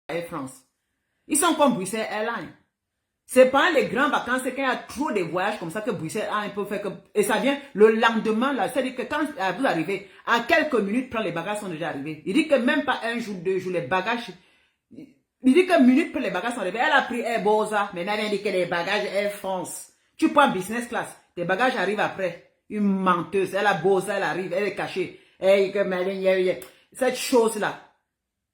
Air France. Ils sont comme Bruxelles Airlines. C'est pas les grandes vacances, c'est qu'il y a trop de voyages comme ça que Bruxelles Airlines peut faire. Et ça vient le lendemain, là. C'est-à-dire que quand vous arrivez, à quelques minutes, les bagages sont déjà arrivés. Il dit que même pas un jour, 2 jours, les bagages... Il dit que minutes pour les bagages sont arrivés. Elle a pris Air Bosa. Maintenant, elle dit que les bagages Air France. Tu prends business class. Tes bagages arrivent après. Une menteuse. Elle a Bosa, elle arrive. Elle est cachée. Cette chose-là.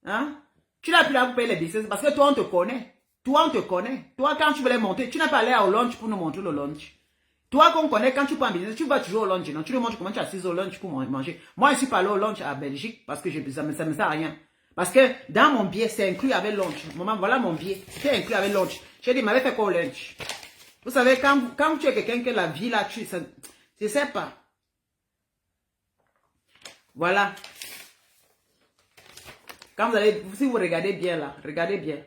Hein? Tu n'as plus là pour payer les business parce que toi, on te connaît. Toi, on te connaît. Toi, quand tu voulais monter, tu n'as pas allé au lunch pour nous montrer le lunch. Toi, qu'on connaît, quand tu prends business, tu vas toujours au lunch. Non? Tu lui montres comment tu assises au lunch pour manger. Moi, je suis pas allé au lunch à Belgique parce que ça me sert à rien. Parce que dans mon billet, c'est inclus avec lunch. Maman, voilà mon billet. C'était inclus avec lunch. J'ai dit, m'avait fait quoi au lunch? Vous savez, quand tu es quelqu'un que la vie là, je sais pas. Voilà. Quand vous allez, si vous regardez bien là, regardez bien.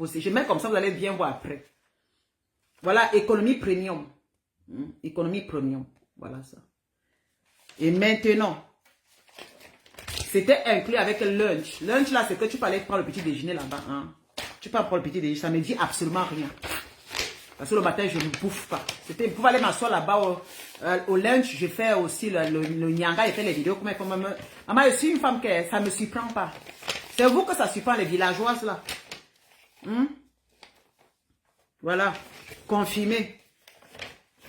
Je mets comme ça, vous allez bien voir après. Voilà, économie premium. Économie premium. Voilà ça. Et maintenant, c'était inclus avec le lunch. Lunch là, c'est que tu peux aller prendre le petit déjeuner là-bas. Hein. Tu peux prendre le petit déjeuner, ça ne me dit absolument rien. Parce que le matin, je ne bouffe pas. C'était pour aller m'asseoir là-bas au lunch. Je fais aussi le nyanga, je fais les vidéos. Maman, je suis une femme que ça ne me surprend pas. C'est vous que ça surprend les villageoises là. Voilà, confirmé.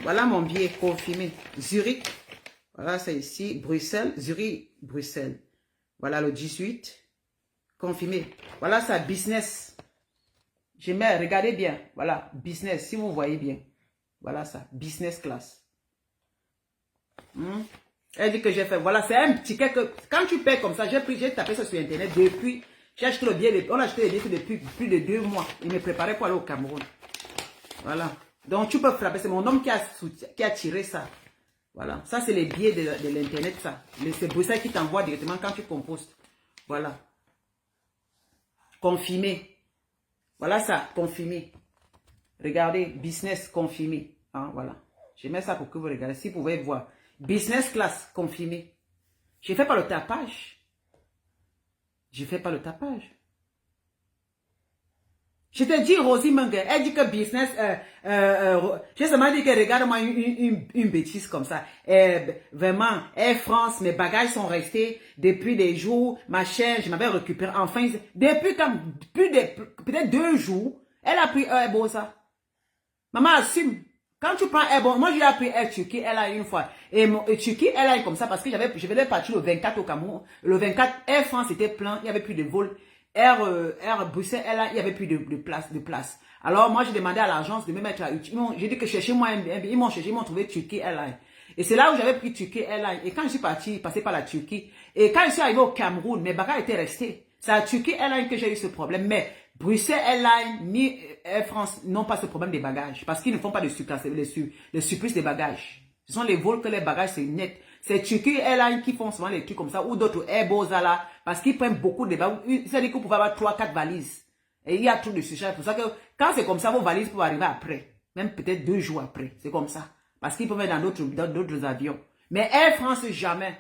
Voilà mon billet, confirmé. Zurich, voilà, c'est ici. Bruxelles, Zurich, Bruxelles. Voilà le 18, confirmé. Voilà ça, business. Je mets, regardez bien. Voilà, business, si vous voyez bien. Voilà ça, business class. Elle dit que j'ai fait, voilà, c'est un ticket que, quand tu payes comme ça, j'ai tapé ça sur Internet depuis, j'ai acheté le billet, on a acheté le billet depuis plus de 2 mois. Il me préparait pour aller au Cameroun. Voilà. Donc, tu peux frapper. C'est mon homme qui a tiré ça. Voilà. Ça, c'est les billets de l'Internet, ça. C'est Bruxelles qui t'envoie directement quand tu compostes. Voilà. Confirmé. Voilà ça, confirmé. Regardez, business confirmé. Hein, voilà. Je mets ça pour que vous regardez. Si vous pouvez voir. Business class confirmé. Je ne fais pas le tapage. Je ne fais pas le tapage. Je te dis, Rosie Munger, elle dit que business, j'ai seulement dit que regarde-moi une bêtise comme ça. Vraiment, Air France, mes bagages sont restés depuis des jours, ma chaîne, je m'avais récupéré enfin, depuis peut-être 2 jours, elle a pris Air Bosa. Maman assume. Quand tu prends Air Bosa, moi j'ai pris Air Turquie, elle a une fois. Et Turquie, elle a comme ça parce que je venais partir le 24 au Cameroun. Le 24, Air France était plein, il n'y avait plus de vol. Air Bruxelles, il n'y avait plus de place. Alors, moi, j'ai demandé à l'agence de me mettre à j'ai dit que cherchez-moi ils m'ont trouvé Turquie Airlines. Et c'est là où j'avais pris Turquie Airlines. Et quand je suis passé par la Turquie, et quand je suis arrivé au Cameroun, mes bagages étaient restés. C'est à Turquie Airlines que j'ai eu ce problème. Mais Bruxelles Airlines, ni Air France n'ont pas ce problème des bagages. Parce qu'ils ne font pas de le surplus des bagages. Ce sont les vols que les bagages, c'est net. C'est Turquie Airlines qui font souvent les trucs comme ça, ou d'autres Airbosa là, parce qu'ils prennent beaucoup de bagages. C'est-à-dire que vous pouvez avoir 3-4 valises. Et il y a trop de surcharge. C'est pour ça que quand c'est comme ça, vos valises peuvent arriver après. Même peut-être 2 jours après. C'est comme ça. Parce qu'ils peuvent être dans d'autres avions. Mais Air France, jamais.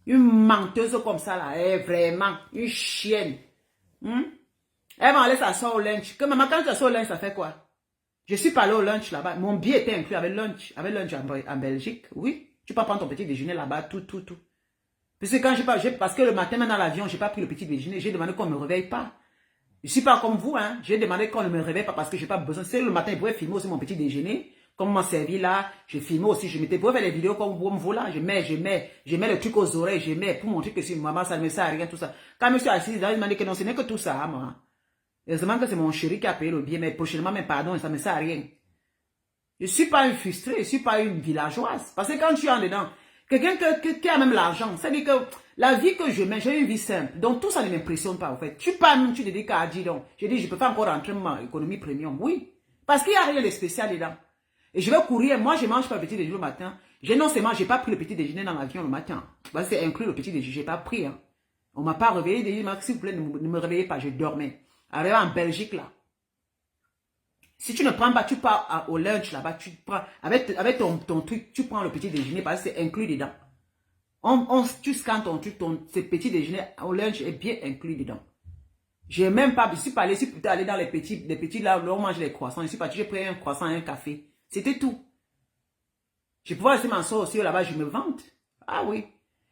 Une menteuse comme ça là, vraiment, une chienne. Elle va aller s'asseoir au lunch. Que maman, quand tu s'assois au lunch, ça fait quoi? Je suis pas allé au lunch là-bas. Mon billet était inclus avec lunch en Belgique, oui. Tu peux prendre ton petit déjeuner là-bas, tout. Parce que quand parce que le matin, même dans l'avion, j'ai pas pris le petit déjeuner, j'ai demandé qu'on ne me réveille pas. Je suis pas comme vous, hein. J'ai demandé qu'on ne me réveille pas parce que j'ai pas besoin. C'est le matin, je pouvais filmer aussi mon petit déjeuner. Comme on m'a servi là, je filmais aussi, je mettais pour faire les vidéos comme vous là, je mets le truc aux oreilles, je mets pour montrer que si maman, ça ne me sert à rien, tout ça. Quand je me suis assise là, il m'a dit que non, ce n'est que tout ça, hein, moi. Heureusement que c'est mon chéri qui a payé le billet, mais prochainement, mais pardon, ça ne me sert à rien. Je ne suis pas une frustrée, je ne suis pas une villageoise. Parce que quand tu es en dedans, quelqu'un qui a même l'argent, ça veut dire que la vie que je mène, j'ai une vie simple. Donc tout ça ne m'impressionne pas en fait. Tu parles, tu te dis qu'à dire donc. Je dis, je peux pas encore rentrer dans l'économie premium. Oui. Parce qu'il n'y a rien de spécial dedans. Et je vais courir, moi je mange pas le petit déjeuner le matin. Non seulement, j'ai pas pris le petit déjeuner dans l'avion le matin. Parce que c'est inclus le petit déjeuner, j'ai pas pris. Hein. On m'a pas réveillé, s'il vous plaît, ne me réveillez pas, je dormais. Arrivé en Belgique là. Si tu ne prends pas, tu pars au lunch là-bas, tu prends, avec ton truc, tu prends le petit déjeuner parce que c'est inclus dedans. Tu scannes ton truc, ce petit déjeuner au lunch est bien inclus dedans. J'ai même pas, je suis pas allé, je suis plutôt allé dans les petits là où on mange les croissants. Je suis parti, j'ai pris un croissant et un café. C'était tout. Je pouvais laisser m'asseoir aussi là-bas, je me vante. Ah oui.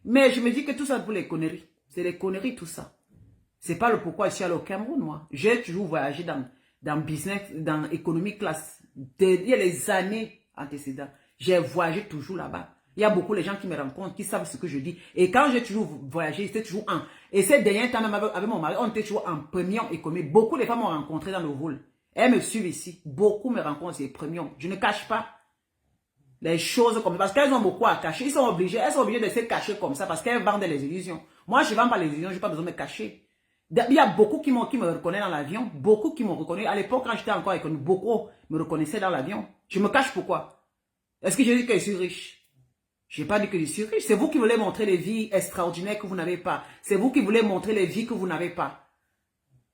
Mais je me dis que tout ça pour les conneries. C'est des conneries tout ça. C'est pas le pourquoi je suis allé au Cameroun, moi. J'ai toujours voyagé dans business, dans économie classe. Il y a les années antécédentes. J'ai voyagé toujours là-bas. Il y a beaucoup de gens qui me rencontrent, qui savent ce que je dis. Et quand j'ai toujours voyagé, c'était toujours en... Et ces derniers temps, même avec mon mari, on était toujours en premium économique. Beaucoup de femmes m'ont rencontré dans le vol. Elles me suivent ici. Beaucoup me rencontrent, c'est premium. Je ne cache pas les choses comme ça. Parce qu'elles ont beaucoup à cacher. Elles sont obligées de se cacher comme ça parce qu'elles vendent les illusions. Moi, je ne vends pas les illusions, je n'ai pas besoin de me cacher. Il y a beaucoup qui me reconnaissent dans l'avion. Beaucoup qui m'ont reconnu. À l'époque, quand j'étais encore économique, beaucoup me reconnaissaient dans l'avion. Je me cache pourquoi? Est-ce que je dis que je suis riche? Je n'ai pas dit que je suis riche. C'est vous qui voulez montrer les vies extraordinaires que vous n'avez pas. C'est vous qui voulez montrer les vies que vous n'avez pas.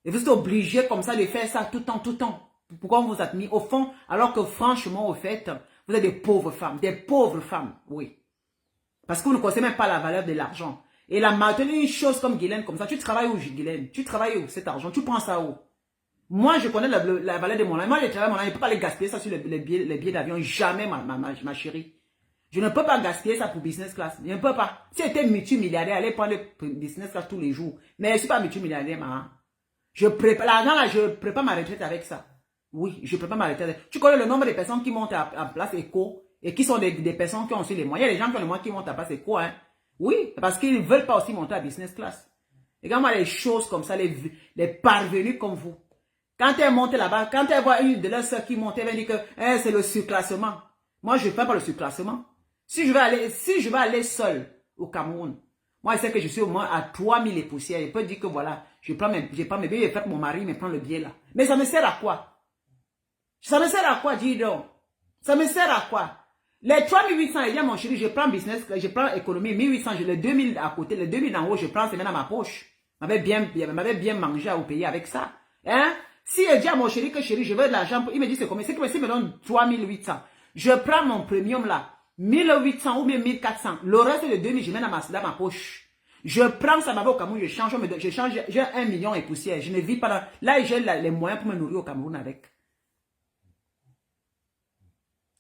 Et vous êtes obligé comme ça de faire ça tout le temps, tout le temps. Pourquoi on vous admire? Au fond, alors que franchement, au fait, vous êtes des pauvres femmes, oui. Parce que vous ne connaissez même pas la valeur de l'argent. Et la maintenir une chose comme Guylaine, comme ça, tu travailles où, Guylaine? Tu travailles où, cet argent? Tu prends ça où? Moi, je connais la valeur de mon argent. Moi, je travaille mon argent, je ne peux pas les gaspiller ça sur les billets d'avion. Jamais, ma chérie. Je ne peux pas gaspiller ça pour business class. Je ne peux pas. Si j'étais multimilliardaire, allez prendre le business class tous les jours. Mais je ne suis pas multimilliardaire, maman. Je prépare, l'argent là, je prépare ma retraite avec ça. Oui, je prépare ma retraite. Tu connais le nombre de personnes qui montent à place éco et qui sont des personnes qui ont aussi les moyens. Il y a des gens qui ont les moyens qui montent à place éco, hein. Oui, parce qu'ils ne veulent pas aussi monter à business class. Regarde-moi les choses comme ça, les parvenus comme vous. Quand elles montent là-bas, quand elles voient une de leurs soeurs qui monte, elles vont dire que c'est le surclassement. Moi, je ne fais pas le surclassement. Si je vais aller seul au Cameroun, moi, je sais que je suis au moins à 3000 et poussières. Je peux dire que voilà, je prends mes billets, je fais mon mari me prend le billet là. Mais ça me sert à quoi? Ça me sert à quoi, dis donc? Ça me sert à quoi? Les 3800, il y a mon chéri, je prends business, je prends économie, 1800, les 2000 à côté, les 2000 en haut, je prends, c'est même dans ma poche. M'avait bien mangé à vous payer avec ça. Hein? Si je dis à mon chéri que chéri, je veux de l'argent, il me dit c'est combien? C'est que s'il me donne 3800. Je prends mon premium là, 1800 ou bien 1400. Le reste de 2000, je mets dans ma poche. Je prends ça au Cameroun, je change, j'ai 1 million et poussière. Je ne vis pas là. Là, j'ai les moyens pour me nourrir au Cameroun avec.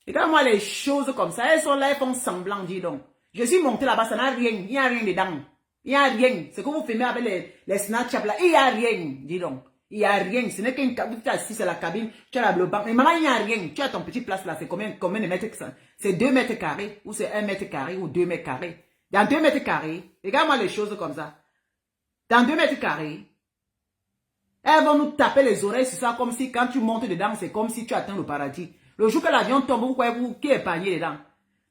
Et quand moi, les choses comme ça, elles sont là, elles font semblant, dis donc. Je suis monté là-bas, ça n'a rien, il n'y a rien dedans. Il n'y a rien. C'est que vous filmez avec les Snapchat là, il n'y a rien, dis donc. Il n'y a rien. Ce n'est qu'une cabine, tu es assis sur la cabine, tu as la banque. Mais maman, il n'y a rien. Tu as ton petit place là, c'est combien de mètres que ça? C'est 2 mètres carrés, ou c'est 1 mètre carré, ou 2 mètres carrés. Dans 2 mètres carrés, regarde-moi les choses comme ça. Dans 2 mètres carrés, elles vont nous taper les oreilles sur ça, comme si quand tu montes dedans, c'est comme si tu atteins le paradis. Le jour que l'avion tombe, vous croyez qui est épargné dedans?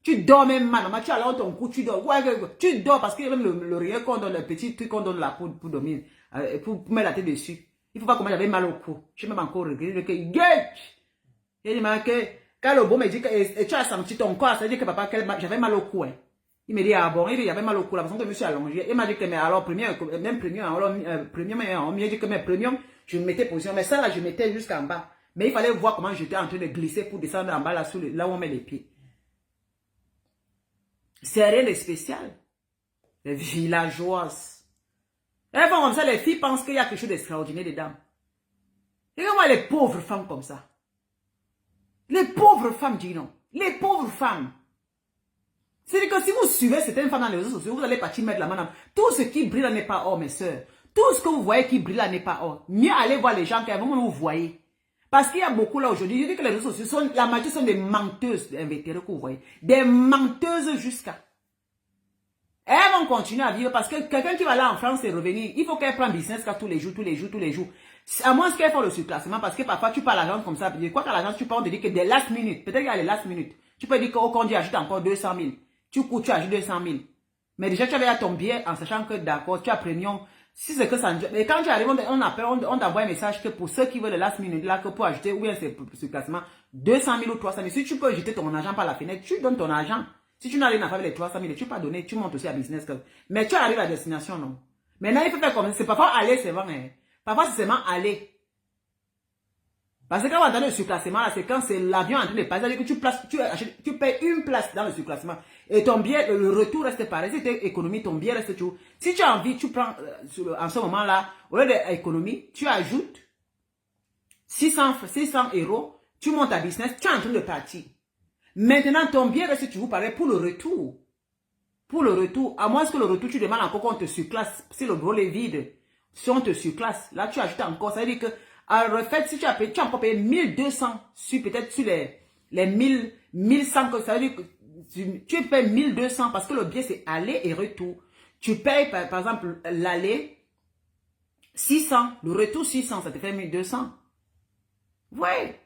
Tu dors même mal, maman, tu as là ton cou, tu dors. Tu dors parce qu'il y a même le rire qu'on donne, le petit truc qu'on donne là pour dormir, pour mettre la tête dessus. Il ne faut pas comment j'avais mal au cou. Je vais même encore regretter que il dit que quand le beau me dit que tu as senti ton corps, ça veut dire que papa, j'avais mal au cou. Hein. Il me dit, ah bon, il dit, j'avais mal au cou, la façon que je me suis allongé. Il m'a dit que, mais alors, même premium, alors, premium, on m'a dit que mes premium, je me mettais position, mais ça là, je mettais jusqu'en bas. Mais il fallait voir comment j'étais en train de glisser pour descendre en bas là, là où on met les pieds. C'est rien de spécial. Les villageoises. Elles font comme ça, les filles pensent qu'il y a quelque chose d'extraordinaire dedans. Regarde-moi les pauvres femmes comme ça. Les pauvres femmes, dis non. Les pauvres femmes. C'est-à-dire que si vous suivez certaines femmes dans les réseaux sociaux, vous allez partir mettre la main dans... Tout ce qui brille là n'est pas or, mes soeurs. Tout ce que vous voyez qui brille là n'est pas or. Mieux allez voir les gens qui vous voyez. Parce qu'il y a beaucoup là aujourd'hui, je dis que les réseaux sociaux, la majorité sont des menteuses invétérées que vous voyez. Des menteuses jusqu'à... Elles vont continuer à vivre parce que quelqu'un qui va là en France et revenir, il faut qu'elle prenne business tous les jours. À moins qu'elle fasse le surclassement parce que parfois tu parles à l'agence comme ça. Je crois qu'à l'agence tu peux te dire que des last minutes, peut-être qu'il y a les last minutes. Tu peux dire qu'au compte ajoute encore 200 000. Tu coûtes, tu ajoutes 200 000. Mais déjà tu avais à ton billet en sachant que d'accord, tu as premium. Si c'est que ça... Mais quand tu arrives, on t'envoie un message que pour ceux qui veulent le last minute là, que pour ajouter, ou bien c'est surclassement, 200 000 ou 300 000. Si tu peux jeter ton argent par la fenêtre, tu donnes ton argent. Si tu n'as rien à faire avec les 300 000, tu peux pas donner, tu montes aussi à business club. Mais tu arrives à destination, non. Maintenant, il faut faire comme ça. C'est parfois aller, c'est vrai. Hein. Parfois, c'est seulement aller. Parce que quand on entend le surclassement, là, c'est quand c'est l'avion en train de passer, c'est-à-dire que tu payes une place dans le surclassement. Et ton billet, le retour reste pareil. Si tu économie, ton billet reste toujours. Si tu as envie, tu prends, en ce moment-là, au lieu d'économie, tu ajoutes 600 euros, tu montes ta business, tu es en train de partir. Maintenant, ton billet reste toujours pareil pour le retour. Pour le retour, à moins que le retour, tu demandes encore qu'on te surclasse. Si le vol est vide, si on te surclasse, là, tu ajoutes encore. Ça veut dire que, à refait, si tu as payé, tu as encore payé 1200 peut-être sur les 1100, ça veut dire que tu payes 1200 parce que le billet, c'est aller et retour. Tu payes, par exemple, l'aller 600, le retour 600, ça te fait 1200. Ouais.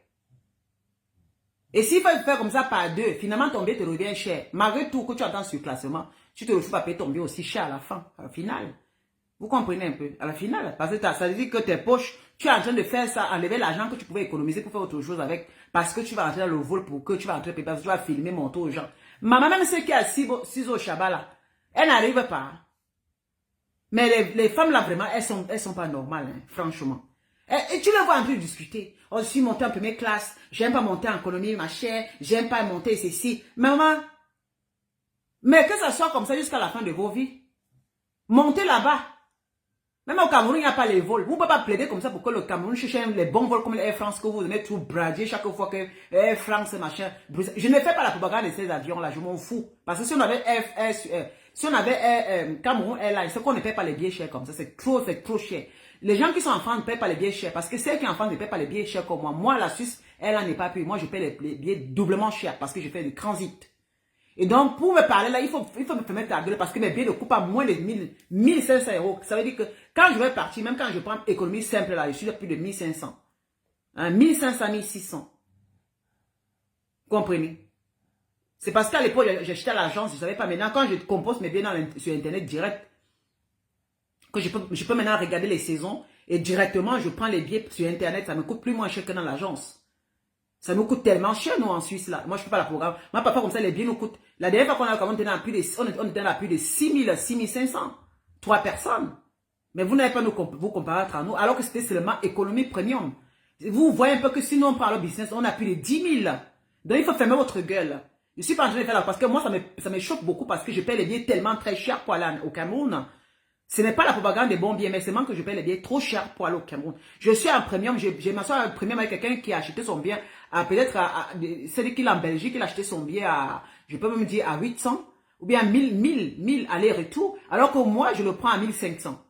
Et s'il faut faire comme ça par deux, finalement ton billet te revient cher. Malgré tout que tu attends sur classement, tu te retrouves à payer ton billet aussi cher à la fin, à la finale. Vous comprenez un peu? À la finale. Parce que ça veut dire que tes poches, tu es en train de faire ça, enlever l'argent que tu pouvais économiser pour faire autre chose avec. Parce que tu vas rentrer dans le vol pour que tu vas rentrer, parce que tu vas filmer, monter aux gens. Maman, même ceux qui a 6 au Shabbat là, elle n'arrive pas. Mais les femmes là, vraiment, elles sont pas normales, hein, franchement. Et tu les vois en train de discuter. Oh, je suis monté en première classe, j'aime pas monter en économie, ma chère, j'aime pas monter ceci. Maman, mais que ça soit comme ça jusqu'à la fin de vos vies. Montez là-bas. Même au Cameroun, il n'y a pas les vols. Vous ne pouvez pas plaider comme ça pour que le Cameroun cherche les bons vols comme Air France que vous venez tout bradier chaque fois que Air France, machin. Je ne fais pas la propagande de ces avions-là, je m'en fous. Parce que si on avait Cameroun Airlines, c'est qu'on ne paie pas les billets chers comme ça. C'est trop cher. Les gens qui sont en France ne paient pas les billets chers. Parce que ceux qui sont en France ne paient pas les billets chers comme moi. Moi, la Suisse, elle n'en est pas payée. Moi, je paie les billets doublement chers parce que je fais du transit. Et donc, pour me parler là, il faut me permettre à gueule parce que mes billets ne coûtent pas moins de 1500 euros. Ça veut dire que quand je vais partir, même quand je prends économie simple là, je suis à plus de 1500. 1500, 1600. Vous comprenez? C'est parce qu'à l'époque, j'achetais à l'agence, je ne savais pas. Maintenant, quand je compose mes billets sur Internet direct, que je peux maintenant regarder les saisons et directement, je prends les billets sur Internet, ça me coûte plus moins cher que dans l'agence. Ça nous coûte tellement cher, nous, en Suisse, là. Moi, je ne fais pas la programme. Moi, papa, comme ça, les billets nous coûtent. La dernière fois qu'on a, on était à plus de 6500. 3 personnes. Mais vous n'avez pas vous comparer entre nous, alors que c'était seulement économie premium. Vous voyez un peu que sinon on prend le business, on a plus de 10 000. Donc, il faut fermer votre gueule. Je suis pas en train de faire là, parce que moi, ça me choque beaucoup parce que je paie les billets tellement très cher pour aller au Cameroun. Ce n'est pas la propagande des bons billets, mais c'est moi que je paie les billets trop cher pour aller au Cameroun. Je suis en premium, j'ai m'assois en premium avec quelqu'un qui a acheté son billet peut-être celui qui est en Belgique, il a acheté son billet à, je peux même dire à 800 ou bien 1000 aller-retour, alors que moi, je le prends à 1500.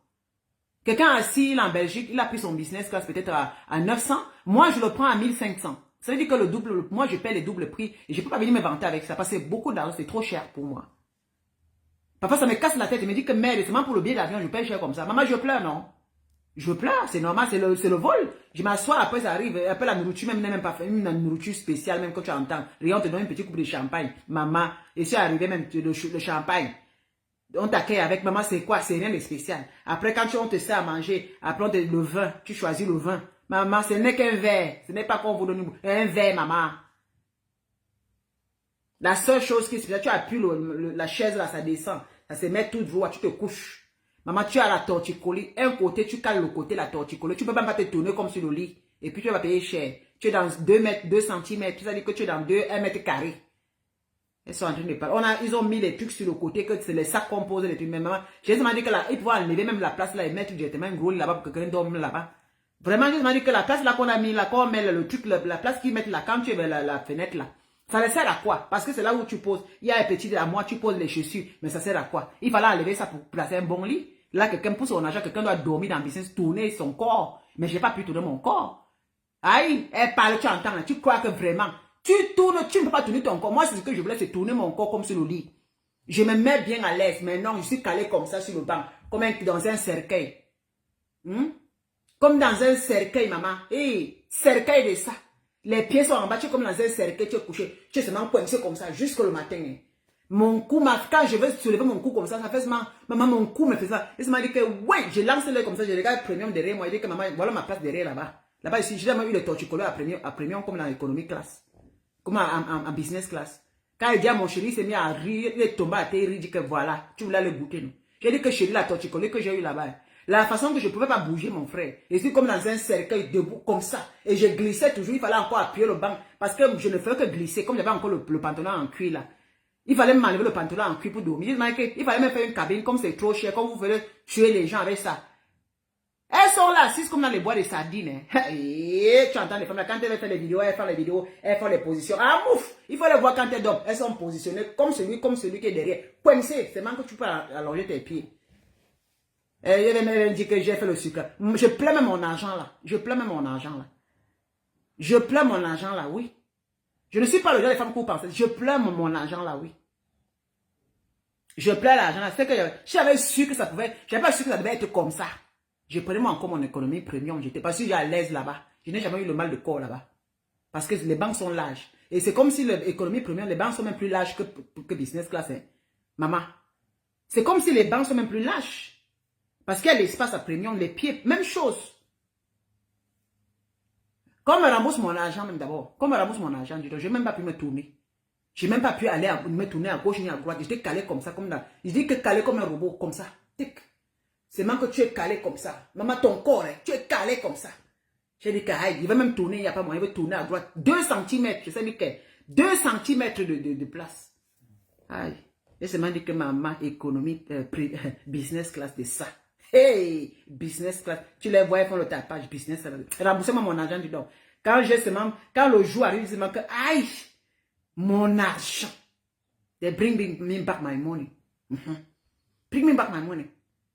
Quelqu'un assis en Belgique, il a pris son business class peut-être à 900, moi, je le prends à 1500. Ça veut dire que moi, je paie le double prix et je ne peux pas venir me vanter avec ça parce que c'est beaucoup d'argent, c'est trop cher pour moi. Parfois, ça me casse la tête. Il me dit que merde, c'est pour le billet d'avion, je paye cher comme ça. Maman, je pleure, non? Je pleure, c'est normal, c'est le vol. Je m'assois, après ça arrive, après la nourriture, même pas fait une nourriture spéciale, même quand tu entends. Rien, on te donne une petite coupe de champagne. Maman, et c'est arrivé même le champagne. On t'accueille avec maman, c'est quoi? C'est rien de spécial. Après, quand on te sert à manger, après le vin, tu choisis le vin. Maman, ce n'est qu'un verre. Ce n'est pas qu'on vous donne un verre, maman. La seule chose qui se fait, tu appuies la chaise là, ça descend. Ça se met tout droit, tu te couches. Maman, tu as la torticolis. Un côté, tu cales le côté, la torticolis. Tu ne peux même pas te tourner comme sur le lit. Et puis, tu vas payer cher. Tu es dans 2 mètres, 2 centimètres. Ça veut dire que tu es dans 1 mètre carré. Ils sont en train de parler. Ils ont mis les trucs sur le côté, que c'est les sacs composés, les trucs. Mais maman, j'ai demandé que là, ils pouvaient enlever même la place là et mettre directement un gros lit là-bas pour que quelqu'un dorme là-bas. Vraiment, j'ai demandé que la place là qu'on a mis là, qu'on met le truc, la place qu'ils mettent là, quand tu es vers la fenêtre là. Ça ne sert à quoi? Parce que c'est là où tu poses. Il y a un petit à moi, tu poses les chaussures. Mais ça sert à quoi? Il fallait enlever ça pour placer un bon lit. Là, quelqu'un pousse son argent, quelqu'un doit dormir dans le business, tourner son corps. Mais je n'ai pas pu tourner mon corps. Aïe, elle parle, tu entends, là, tu crois que vraiment, tu tournes, tu ne peux pas tourner ton corps. Moi, c'est ce que je voulais, c'est tourner mon corps comme sur le lit. Je me mets bien à l'aise. Mais non, je suis calé comme ça sur le banc. Comme dans un cercueil. Comme dans un cercueil, maman. Hey, cercueil de ça. Les pieds sont en bas, tu es comme dans un cercueil, tu es couché. Tu es seulement coincé comme ça, jusqu'au le matin. Mon cou, quand je veux soulever mon cou comme ça fait seulement, maman, mon cou me fait ça. Et ça m'a dit que, ouais, je lance l'œil comme ça, je regarde premium derrière moi, il dit que maman, voilà ma place derrière là-bas. Là-bas, ici, j'ai jamais eu le torticolis à premium comme dans l'économie classe. Comme en business class. Quand il dit à mon chéri, il s'est mis à rire, il est tombé à terre, il dit que voilà, tu voulais le goûter, non? J'ai dit que chéri, la torticolis que j'ai eu là-bas, La façon que je ne pouvais pas bouger, mon frère. Et c'est comme dans un cercueil, debout, comme ça. Et je glissais toujours. Il fallait encore appuyer le banc. Parce que je ne faisais que glisser. Comme j'avais encore le pantalon en cuir là. Il fallait m'enlever le pantalon en cuir pour dormir. Il fallait me faire une cabine comme c'est trop cher. Comme vous voulez tuer les gens avec ça. Elles sont là, assises comme dans les bois de sardines. Hein. Et tu entends les femmes là, quand elles font les vidéos, elles font les positions. Ah mouf! Il faut les voir quand elles dorment. Elles sont positionnées comme celui qui est derrière. Coincé, c'est même que tu peux allonger tes pieds. Elle dit que j'ai fait le sucre. Je pleure même mon argent là. Je pleure même mon argent là. Je pleure mon argent là, oui. Je ne suis pas le genre de femme pour penser. Je pleure mon argent là, oui. Je pleure l'argent là. C'est que j'avais su que ça pouvait. J'avais pas su que ça devait être comme ça. Je prenais moi encore mon économie premium. J'étais pas sûr à l'aise là-bas. Je n'ai jamais eu le mal de corps là-bas. Parce que les banques sont larges. Et c'est comme si l'économie premium, les banques sont même plus larges que business class. Hein. Maman. C'est comme si les banques sont même plus larges. Parce qu'il y a l'espace à premium, les pieds, même chose. Quand on me rembourse mon argent, même d'abord, quand on me rembourse mon argent, je n'ai même pas pu me tourner. Je n'ai même pas pu aller me tourner à gauche ni à droite. J'étais calé comme ça, comme là. Je dis que calé comme un robot, comme ça. Tic. C'est même que tu es calé comme ça. Maman, ton corps, hein, tu es calé comme ça. J'ai dit que, aïe, il va même tourner, il n'y a pas moyen, il va tourner à droite. 2 cm, je sais dire que 2 cm de place. Aïe. Et c'est même dit que maman, économie, business class de ça. Hey, business class. Tu les vois, ils font le tapage, business class. Remboursez-moi mon argent du don. Quand le jour arrive, je dis que, aïe, mon argent. They bring me back my money. Bring me back my money.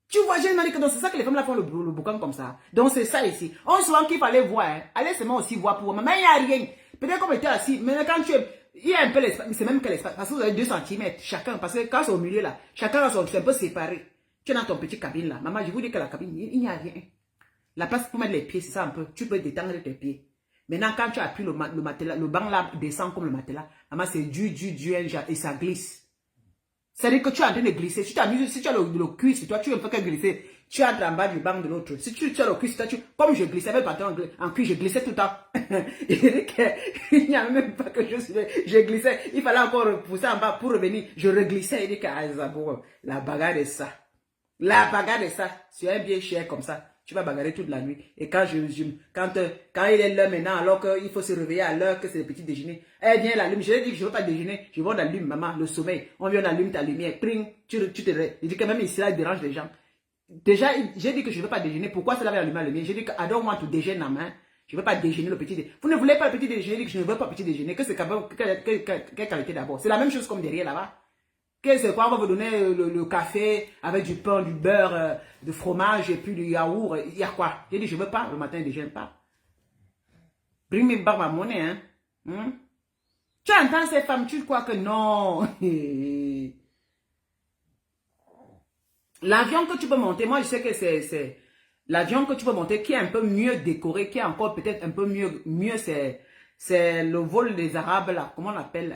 Tu vois, j'ai demandé que c'est ça que les femmes là font le boucan comme ça. Donc c'est ça ici. On se rend qu'il fallait voir. Hein. Allez seulement aussi voir pour moi. Mais il n'y a rien. Peut-être qu'on était assis. Mais quand tu es... Il y a un peu l'espace. C'est même que l'espace. Parce que vous avez 2 cm chacun. Parce que quand c'est au milieu là, chacun c'est un peu séparé. Tu es dans ton petit cabine là. Maman, je vous dis que la cabine, il n'y a rien. La place pour mettre les pieds, c'est ça un peu. Tu peux détendre tes pieds. Maintenant, quand tu appuies le matelas, le banc là descend comme le matelas. Maman, c'est dur, et ça glisse. C'est-à-dire que tu es en train de glisser. Si tu as le cul sur toi, tu ne fais que glisser. Tu entres en bas du banc de l'autre. Si tu as le cul sur toi, comme je glissais avec le pantalon en cuir, je glissais tout le temps. Il n'y a même pas que je glissais. Il fallait encore pousser en bas pour revenir. Je reglissais. Il dit que la bagarre est ça. La bagarre est ça. Sur un bien cher comme ça. Tu vas bagarrer toute la nuit. Et quand quand il est l'heure maintenant, alors qu'il faut se réveiller à l'heure que c'est le petit déjeuner, elle vient l'allume. Je lui ai dit que je ne veux pas déjeuner. Je vais l'allume, maman, le sommeil. On vient d'allumer ta lumière. Pring, tu te réveilles. Il dit que même ici, là, il dérange les gens. Déjà, j'ai dit que je ne veux pas déjeuner. Pourquoi cela va allumer la lumière? J'ai dit que I don't want to déjeuner, maman. Je ne veux pas déjeuner le petit déjeuner. Vous ne voulez pas le petit déjeuner? J'ai dit que je ne veux pas le petit déjeuner. Que c'est quelle qualité d'abord? C'est la même chose comme derrière là-bas. Qu'est-ce que c'est quoi? On va vous donner le café avec du pain, du beurre, du fromage et puis du yaourt. Il y a quoi? J'ai dit, je ne veux pas. Le matin, je ne déjeune pas. Bring me back my money, hein? Tu entends ces femmes, tu crois que non. L'avion que tu peux monter, moi je sais que c'est l'avion que tu peux monter qui est un peu mieux décoré, qui est encore peut-être un peu mieux c'est le vol des Arabes là. Comment on l'appelle?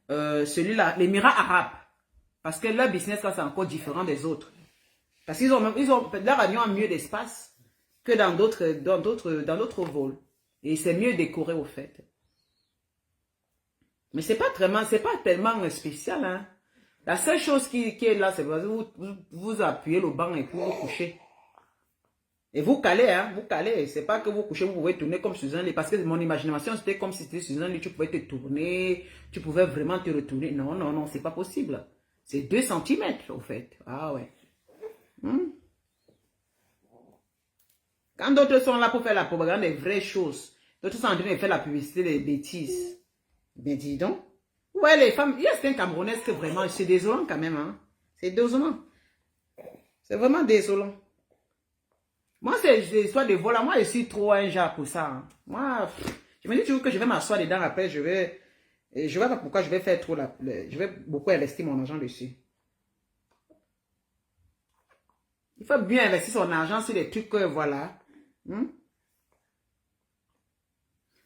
Celui-là, l'Émirat arabe. Parce que leur business là, c'est encore différent des autres. Parce qu'ils ont leur avion a mieux d'espace que dans d'autres vols. Et c'est mieux décoré au fait. Mais c'est pas tellement spécial, hein. La seule chose qui est là, c'est que vous appuyez le banc et puis vous couchez. Et vous calez, hein, vous calez. C'est pas que vous couchez, vous pouvez tourner comme sur un lit. Parce que mon imagination, c'était comme si c'était sur un lit. Tu pouvais te tourner, tu pouvais vraiment te retourner. Non, non, non, c'est pas possible. C'est 2 cm, au fait. Ah ouais. Quand d'autres sont là pour faire la propagande des vraies choses, d'autres sont en train de faire la publicité des bêtises. Ben dis donc. Ouais, les femmes, il y a certains Camerounaises que vraiment, c'est désolant quand même. Hein. C'est désolant. C'est vraiment désolant. Moi, c'est l'histoire de vol. Moi, je suis trop un genre pour ça. Hein. Moi, je me dis toujours que je vais m'asseoir dedans. Après, je vais pas pourquoi je vais faire trop je vais beaucoup investir mon argent dessus. Il faut bien investir son argent sur des trucs que, voilà.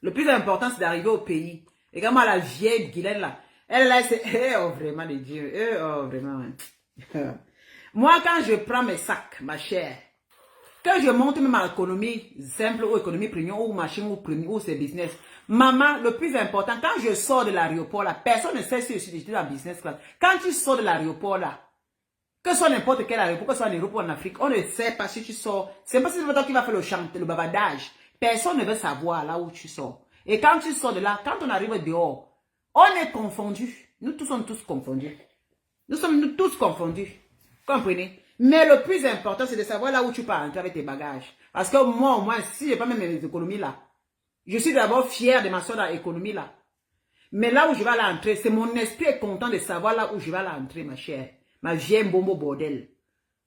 Le plus important, c'est d'arriver au pays. Regarde-moi la vieille Guylaine là. Elle là, c'est... Oh, vraiment, les dieux. Oh, vraiment. Moi, quand je prends mes sacs, ma chère, quand je monte même ma économie simple ou économie premium ou machine ou premium ou c'est business, maman, le plus important, quand je sors de l'aéroport là, personne ne sait si je suis dans business class. Quand tu sors de l'aéroport là, Que ce soit n'importe quel aéroport, que ce soit en Europe ou en Afrique, on ne sait pas si tu sors. C'est pas si c'est toi qui vas faire le chant, le bavardage. Personne ne veut savoir là où tu sors. Et quand tu sors de là, quand on arrive dehors, on est confondus. Nous tous sommes tous confondus. Nous sommes tous confondus. Comprenez? Mais le plus important, c'est de savoir là où tu pars entrer avec tes bagages. Parce que moi, au moins, si je n'ai pas même mes économies là, je suis d'abord fier de ma soeur dans l'économie là. Mais là où je vais aller entrer, c'est mon esprit est content de savoir là où je vais aller entrer, ma chère. Ma vieille bombo bordel.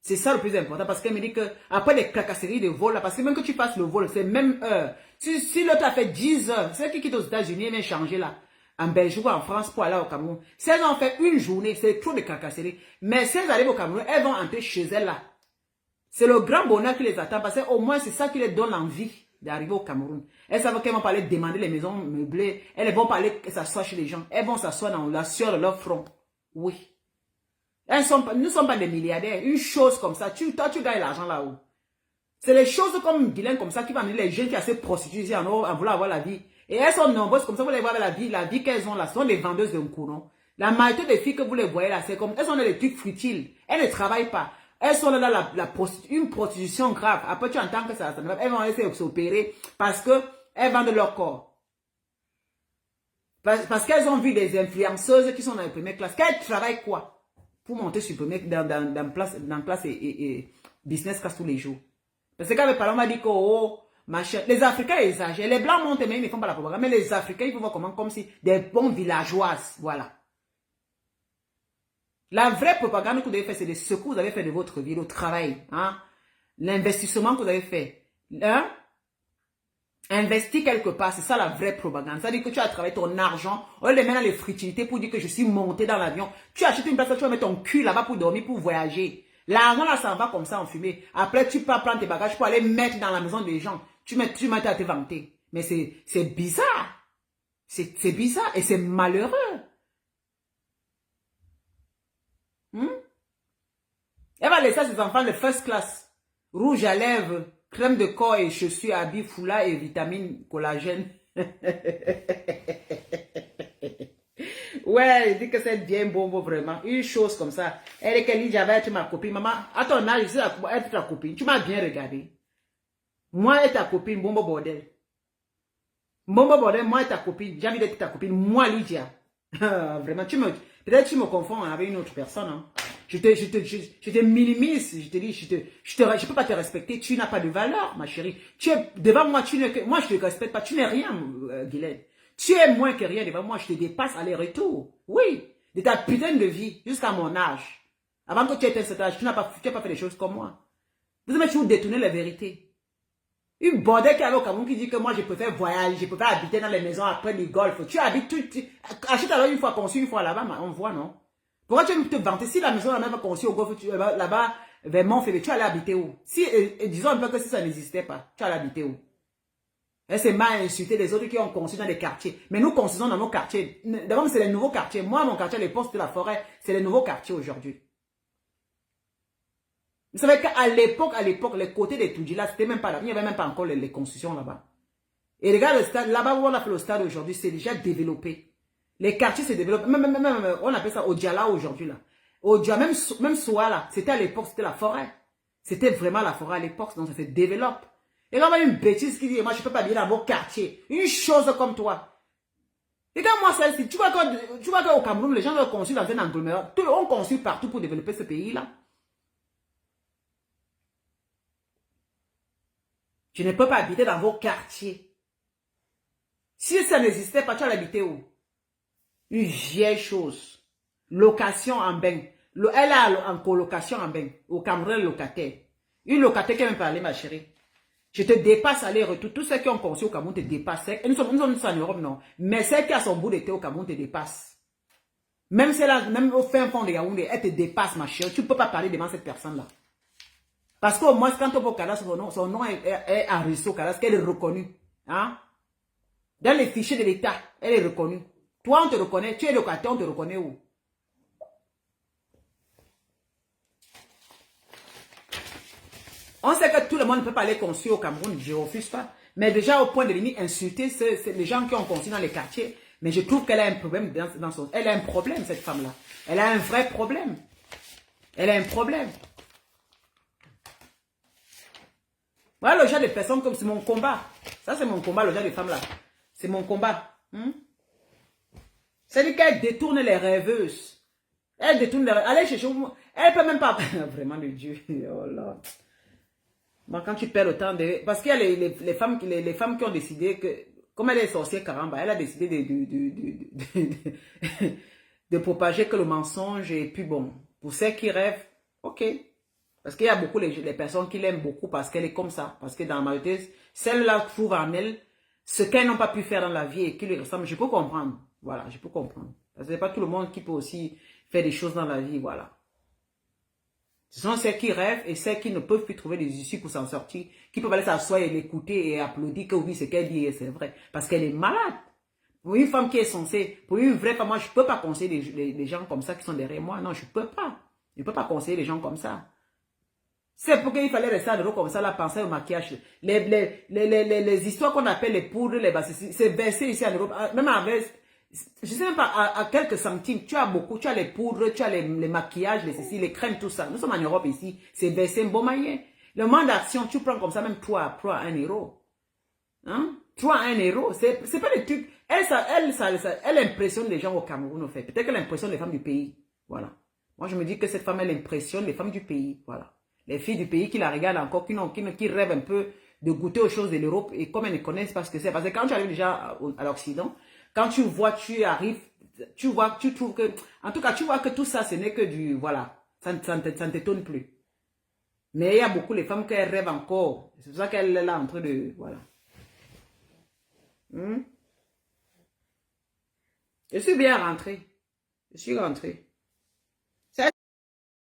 C'est ça le plus important parce qu'elle me dit que après les cacasseries de vol, là, parce que même que tu fasses le vol, c'est même heure. Si l'autre a fait 10 heures, c'est qui quitte aux États-Unis et vient changer là, en Belgique ou en France pour aller au Cameroun. Si elles ont fait une journée, c'est trop de cacasseries. Mais si elles arrivent au Cameroun, elles vont entrer chez elles là. C'est le grand bonheur qui les attend parce qu'au moins c'est ça qui les donne l'envie d'arriver au Cameroun. Elles savent qu'elles vont pas aller demander les maisons meublées. Elles vont pas aller s'asseoir chez les gens. Elles vont s'asseoir dans la sueur de leur front. Oui. Nous ne sommes pas des milliardaires. Une chose comme ça, toi tu gagnes l'argent là-haut. C'est les choses comme Guylaine comme ça qui vont amener les jeunes qui se prostituent en voulant avoir la vie. Et elles sont nombreuses comme ça, vous les voyez la vie qu'elles ont là, ce sont des vendeuses de courant. La majorité des filles que vous les voyez là, c'est comme, elles sont des trucs futiles. Elles ne travaillent pas. Elles sont là, une prostitution grave. Après, tu entends que ça elles vont essayer de s'opérer parce que elles vendent leur corps. Parce qu'elles ont vu des influenceuses qui sont dans les premières classes. Qu'elles travaillent quoi? Pour monter sur dans place et business class tous les jours. Parce que quand mes parents m'ont dit que oh, machin, les Africains exagèrent. Les Blancs montent mais ils ne font pas la propagande. Mais les Africains, ils vont voir comment, comme si des bons villageoises. Voilà. La vraie propagande que vous avez fait, c'est ce que vous avez fait de votre vie, le travail. Hein? L'investissement que vous avez fait. Hein? Investir quelque part, c'est ça la vraie propagande. Ça veut dire que tu as travaillé ton argent, on les met dans les futilités pour dire que je suis monté dans l'avion. Tu achètes une place, tu vas mettre ton cul là-bas pour dormir, pour voyager. L'argent là, ça va comme ça en fumée. Après, tu peux prendre tes bagages pour aller mettre dans la maison des gens. Tu mets à te vanter. Mais c'est bizarre. C'est bizarre et c'est malheureux. Elle va laisser à ses enfants de first class. Rouge à lèvres, crème de corps et chaussures, habits, foulard et vitamines, collagène. Ouais, il dit que c'est bien bon, vraiment. Une chose comme ça. Elle est qu'elle dit, j'avais été ma copine. Maman, à ton âge, je être ta copine. Tu m'as bien regardé. Moi et ta copine, bombo bordel. Bombo bordel, moi et ta copine. J'ai envie d'être ta copine. Moi, Lydia. Vraiment, peut-être tu me confonds avec une autre personne. Hein. Je te minimise, je te dis, je peux pas te respecter, tu n'as pas de valeur, ma chérie. Tu es, devant moi, moi je te respecte pas, tu n'es rien, Guylaine. Tu es moins que rien devant moi, je te dépasse aller-retour. Oui, de ta putain de vie, jusqu'à mon âge. Avant que tu aies cet âge, tu n'as pas fait des choses comme moi. Vous avez toujours détourné la vérité. Une bordel qui est au Cameroun qui dit que moi je préfère voyager, je préfère habiter dans les maisons après le golf. Tu habites achète alors une fois conçu, une fois là-bas, on voit, non? Pourquoi tu veux te vanter? Si la maison là-bas conçue au golf, là-bas, vers Montfévé, tu allais habiter où? Si, disons un peu que si ça n'existait pas, tu allais habiter où? C'est mal insulter les autres qui ont conçu dans des quartiers. Mais nous construisons dans nos quartiers. D'abord, c'est les nouveaux quartiers. Moi, mon quartier à l'époque, c'était la forêt. C'est les nouveaux quartiers aujourd'hui. Vous savez qu'à l'époque, les côtés des Toudjila, c'était même pas là. Il n'y avait même pas encore les constructions là-bas. Et regarde le stade, là-bas où on a fait le stade aujourd'hui, c'est déjà développé. Les quartiers se développent. Même, on appelle ça Odjala aujourd'hui là. Odjala, même Soa là, c'était à l'époque, c'était la forêt. C'était vraiment la forêt à l'époque, donc ça se développe. Et là, on a une bêtise qui dit, moi je peux pas vivre dans vos quartiers. Une chose comme toi. Regarde-moi ça ici. Tu vois qu'au Cameroun, les gens ont conçu dans un agglomérat. On construit partout pour développer ce pays-là. Tu ne peux pas habiter dans vos quartiers. Si ça n'existait pas, tu allais habiter où? Une vieille chose. Location en bain. Elle a en colocation en bain. Au Cameroun, locataire. Une locataire qui vient parler, ma chérie. Je te dépasse aller-retour. Tous ceux qui ont conçu au Cameroun te dépassent. Nous sommes en Europe, non. Mais celle qui a son bout d'été au Cameroun te dépasse. Même celle-là, même au fin fond de Yaoundé, elle te dépasse, ma chérie. Tu ne peux pas parler devant cette personne-là. Parce qu'au moins, quand on voit Kalas, son nom est enregistré au Kalas, qu'elle est reconnue. Hein? Dans les fichiers de l'État, elle est reconnue. Toi, on te reconnaît. Tu es locataire, on te reconnaît où? On sait que tout le monde ne peut pas aller construire au Cameroun. Je ne refuse pas. Mais déjà, au point de limite, insulter, c'est les gens qui ont construit dans les quartiers. Mais je trouve qu'elle a un problème dans son... Elle a un problème, cette femme-là. Elle a un vrai problème. Elle a un problème. Voilà le genre de personnes comme c'est mon combat. Ça, c'est mon combat, le genre de femmes là. C'est mon combat. C'est-à-dire qu'elle détourne les rêveuses. Elle détourne les rêveuses. Allez chercher. Elle peut même pas. Vraiment de Dieu. Oh là. Bon, quand tu perds le temps de. Parce qu'il y a les femmes qui ont décidé que. Comme elle est sorcière caramba, elle a décidé de propager que le mensonge. Et puis bon, pour ceux qui rêvent, ok. Parce qu'il y a beaucoup les personnes qui l'aiment beaucoup parce qu'elle est comme ça. Parce que dans la majorité, celles-là trouvent en elle ce qu'elles n'ont pas pu faire dans la vie et qui lui ressemble. Je peux comprendre. Voilà, je peux comprendre. Parce que ce n'est pas tout le monde qui peut aussi faire des choses dans la vie, voilà. Ce sont celles qui rêvent et celles qui ne peuvent plus trouver des issues pour s'en sortir, qui peuvent aller s'asseoir et l'écouter et applaudir que oui, ce qu'elle dit, c'est vrai. Parce qu'elle est malade. Pour une femme qui est censée, pour une vraie femme, moi, je ne peux pas conseiller des gens comme ça qui sont derrière moi. Non, je ne peux pas. Je ne peux pas conseiller des gens comme ça. C'est pour qu'il fallait rester à l'eau comme ça, là, penser au maquillage. Les histoires qu'on appelle les poudres, les bases, c'est versé ici en Europe. Même avec, je ne sais même pas, à quelques centimes, tu as beaucoup, tu as les poudres, tu as les maquillages, les crèmes, tout ça. Nous sommes en Europe ici, c'est versé un bon maillet. Le moment d'action, tu prends comme ça, même 3 à 1 euro. Hein? 3 à 1 euro, c'est pas des trucs. Elle impressionne les gens au Cameroun, en fait. Peut-être qu'elle impressionne les femmes du pays. Voilà. Moi, je me dis que cette femme, elle impressionne les femmes du pays. Voilà. Les filles du pays qui la regardent encore, qui rêvent un peu de goûter aux choses de l'Europe et comme elles ne connaissent pas ce que c'est. Parce que quand tu arrives déjà à l'Occident, quand tu vois, tu arrives, tu vois, tu trouves que, en tout cas, tu vois que tout ça, ce n'est que du, voilà, ça ne t'étonne plus. Mais il y a beaucoup de femmes qui rêvent encore. C'est pour ça qu'elle est là en train de, voilà. Je suis bien rentrée. Je suis rentrée.